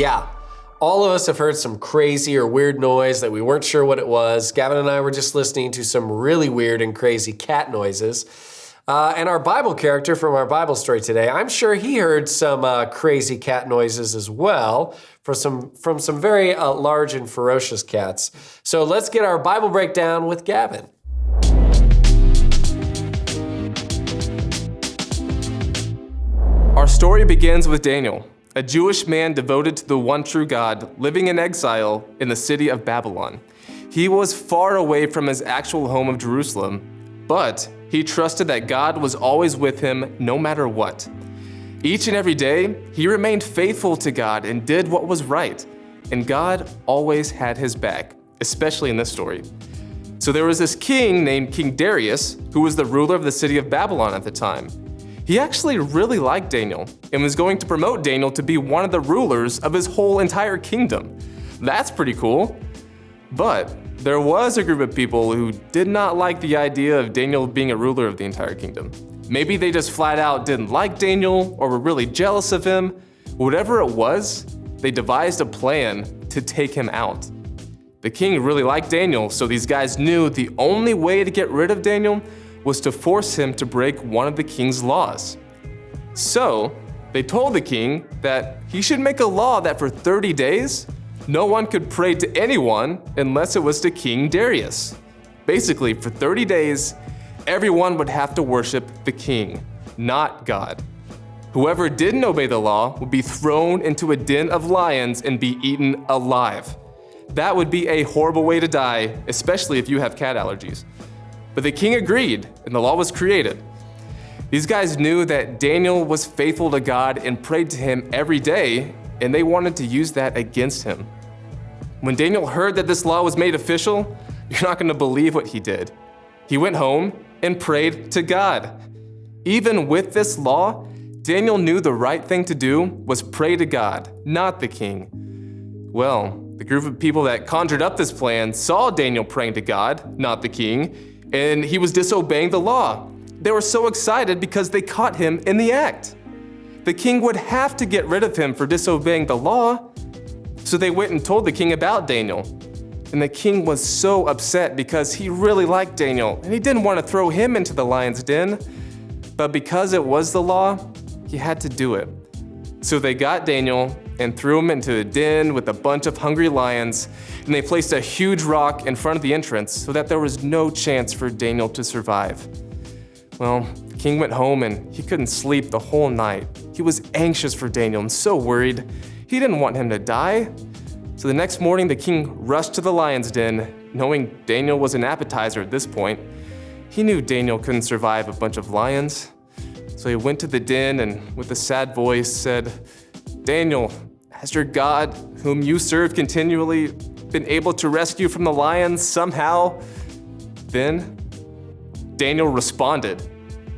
Yeah, all of us have heard some crazy or weird noise that we weren't sure what it was. Gavin and I were just listening to some really weird and crazy cat noises. And our Bible character from our Bible story today, I'm sure he heard some crazy cat noises as well from some very large and ferocious cats. So let's get our Bible breakdown with Gavin. Our story begins with Daniel, a Jewish man devoted to the one true God, living in exile in the city of Babylon. He was far away from his actual home of Jerusalem, but he trusted that God was always with him no matter what. Each and every day, he remained faithful to God and did what was right, and God always had his back, especially in this story. So there was this king named King Darius, who was the ruler of the city of Babylon at the time. He actually really liked Daniel and was going to promote Daniel to be one of the rulers of his whole entire kingdom. That's pretty cool. But there was a group of people who did not like the idea of Daniel being a ruler of the entire kingdom. Maybe they just flat out didn't like Daniel or were really jealous of him. Whatever it was, they devised a plan to take him out. The king really liked Daniel, so these guys knew the only way to get rid of Daniel was to force him to break one of the king's laws. So they told the king that he should make a law that for 30 days, no one could pray to anyone unless it was to King Darius. Basically, for 30 days, everyone would have to worship the king, not God. Whoever didn't obey the law would be thrown into a den of lions and be eaten alive. That would be a horrible way to die, especially if you have cat allergies. But the king agreed, and the law was created. These guys knew that Daniel was faithful to God and prayed to him every day, and they wanted to use that against him. When Daniel heard that this law was made official, you're not going to believe what he did. He went home and prayed to God. Even with this law, Daniel knew the right thing to do was pray to God, not the king. Well, the group of people that conjured up this plan saw Daniel praying to God, not the king, and he was disobeying the law. They were so excited because they caught him in the act. The king would have to get rid of him for disobeying the law. So they went and told the king about Daniel. And the king was so upset because he really liked Daniel and he didn't want to throw him into the lion's den. But because it was the law, he had to do it. So they got Daniel and threw him into a den with a bunch of hungry lions, and they placed a huge rock in front of the entrance so that there was no chance for Daniel to survive. Well, the king went home and he couldn't sleep the whole night. He was anxious for Daniel and so worried. He didn't want him to die. So the next morning, the king rushed to the lion's den, knowing Daniel was an appetizer at this point. He knew Daniel couldn't survive a bunch of lions. So he went to the den and with a sad voice said, "Daniel, has your God, whom you serve continually, been able to rescue from the lions somehow?" Then Daniel responded,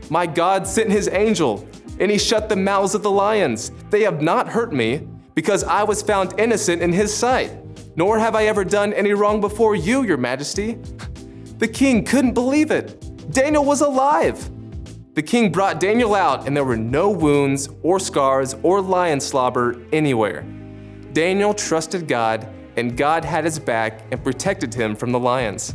"My God sent his angel, and he shut the mouths of the lions. They have not hurt me, because I was found innocent in his sight, nor have I ever done any wrong before you, your majesty." The king couldn't believe it. Daniel was alive. The king brought Daniel out, and there were no wounds or scars or lion slobber anywhere. Daniel trusted God, and God had his back and protected him from the lions.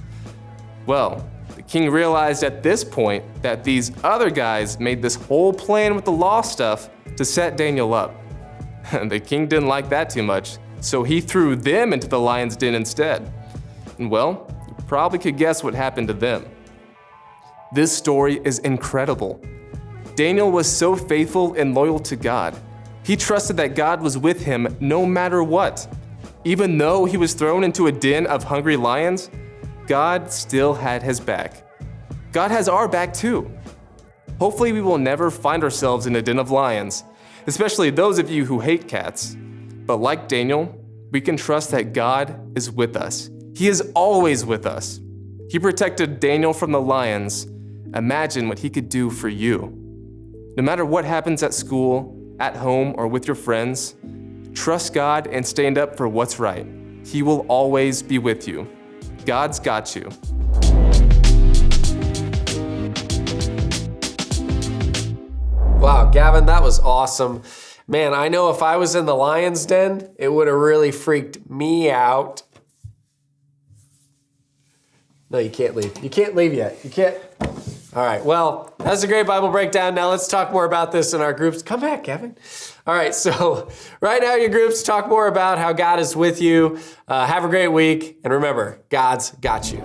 Well, the king realized at this point that these other guys made this whole plan with the law stuff to set Daniel up. The king didn't like that too much, so he threw them into the lion's den instead. And well, you probably could guess what happened to them. This story is incredible. Daniel was so faithful and loyal to God. He trusted that God was with him no matter what. Even though he was thrown into a den of hungry lions, God still had his back. God has our back too. Hopefully we will never find ourselves in a den of lions, especially those of you who hate cats. But like Daniel, we can trust that God is with us. He is always with us. He protected Daniel from the lions. Imagine what he could do for you. No matter what happens at school, at home, or with your friends, trust God and stand up for what's right. He will always be with you. God's got you. Wow, Gavin, that was awesome. Man, I know if I was in the lion's den, it would have really freaked me out. No, you can't leave. You can't leave yet. You can't. All right, well, that's a great Bible breakdown. Now let's talk more about this in our groups. Come back, Gavin. All right, so right now your groups talk more about how God is with you. Have a great week. And remember, God's got you.